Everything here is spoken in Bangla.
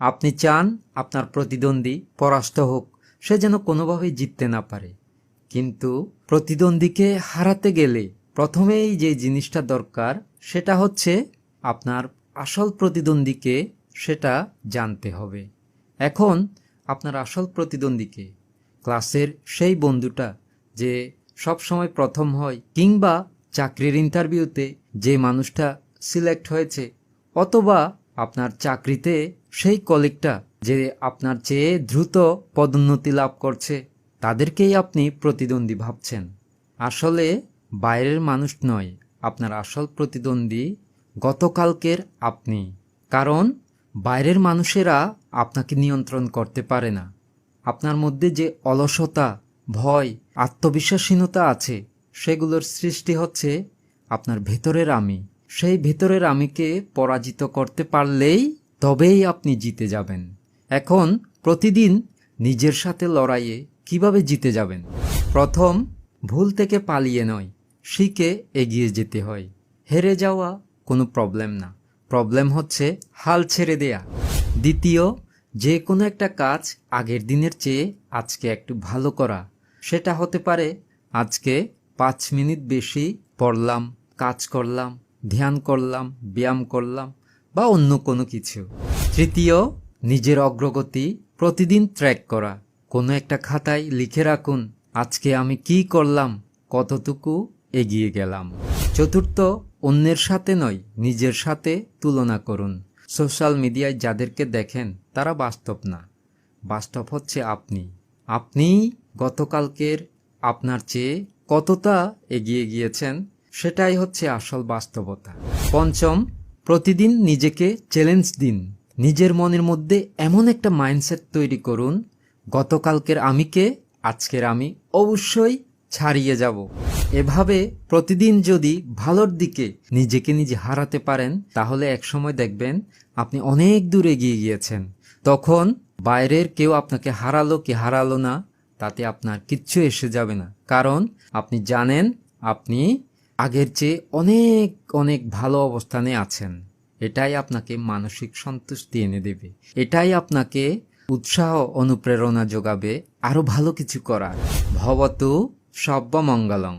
আপনি চান আপনার প্রতিদ্বন্দ্বী পরাস্ত হোক, সে যেন কোনোভাবেই জিততে না পারে। কিন্তু প্রতিদ্বন্দ্বীকে হারাতে গেলে প্রথমেই যে জিনিসটা দরকার সেটা হচ্ছে আপনার আসল প্রতিদ্বন্দ্বীকে সেটা জানতে হবে। এখন আপনার আসল প্রতিদ্বন্দ্বীকে, ক্লাসের সেই বন্ধুটা যে সব সময় প্রথম হয়, কিংবা চাকরির ইন্টারভিউতে যে মানুষটা সিলেক্ট হয়েছে, অথবা আপনার চাকরিতে সেই কলিগটা যে আপনার চেয়ে দ্রুত পদোন্নতি লাভ করছে, তাদেরকেই আপনি প্রতিদ্বন্দ্বী ভাবছেন। আসলে বাইরের মানুষ নয়, আপনার আসল প্রতিদ্বন্দ্বী গতকালকের আপনি। কারণ বাইরের মানুষেরা আপনাকে নিয়ন্ত্রণ করতে পারে না। আপনার মধ্যে যে অলসতা, ভয়, আত্মবিশ্বাসহীনতা আছে, সেগুলোর সৃষ্টি হচ্ছে আপনার ভেতরের আমি। সেই ভেতরের আমিকে পরাজিত করতে পারলেই তবেই আপনি জিতে যাবেন। এখন প্রতিদিন নিজের সাথে লড়াইয়ে কিভাবে জিতে যাবেন? প্রথম, ভুল থেকে পালিয়ে নয়, শিখে এগিয়ে যেতে হয়। হেরে যাওয়া কোনো প্রবলেম না, প্রবলেম হচ্ছে হাল ছেড়ে দেয়া। দ্বিতীয়, যে কোনো একটা কাজ আগের দিনের চেয়ে আজকে একটু ভালো করা। সেটা হতে পারে আজকে 5 মিনিট বেশি পড়লাম, কাজ করলাম, ধ্যান করলাম, ব্যায়াম করলাম, বা অন্য কোনো কিছু। তৃতীয়, নিজের অগ্রগতি প্রতিদিন ট্র্যাক করা। কোনো একটা খাতায় লিখে রাখুন, আজকে আমি কি করলাম, কতটুকু এগিয়ে গেলাম। চতুর্থ, অন্যের সাথে নয়, নিজের সাথে তুলনা করুন। সোশ্যাল মিডিয়ায় যাদেরকে দেখেন তারা বাস্তব না, বাস্তব হচ্ছে আপনি। আপনি গতকালকের আপনার চেয়ে কতটা এগিয়ে গিয়েছেন, সেটাই হচ্ছে আসল বাস্তবতা। পঞ্চম, প্রতিদিন নিজেকে চ্যালেঞ্জ দিন। নিজের মনের মধ্যে এমন একটা মাইন্ডসেট তৈরি করুন, গতকালকের আমিকে আজকের আমি অবশ্যই ছাড়িয়ে যাব। এভাবে প্রতিদিন যদি ভালোর দিকে নিজেকে নিজে হারাতে পারেন, তাহলে একসময় দেখবেন আপনি অনেক দূর এগিয়ে গিয়েছেন। তখন বাইরের কেউ আপনাকে হারালো কি হারালো না, তাতে আপনার কিচ্ছু এসে যাবে না। কারণ আপনি জানেন আপনি আগের চেয়ে অনেক অনেক ভালো অবস্থানে আছেন। এটাই আপনাকে মানসিক সন্তুষ্টি এনে দেবে, এটাই আপনাকে উৎসাহ অনুপ্রেরণা যোগাবে আরো ভালো কিছু করার। ভবতু সব্যমঙ্গলং।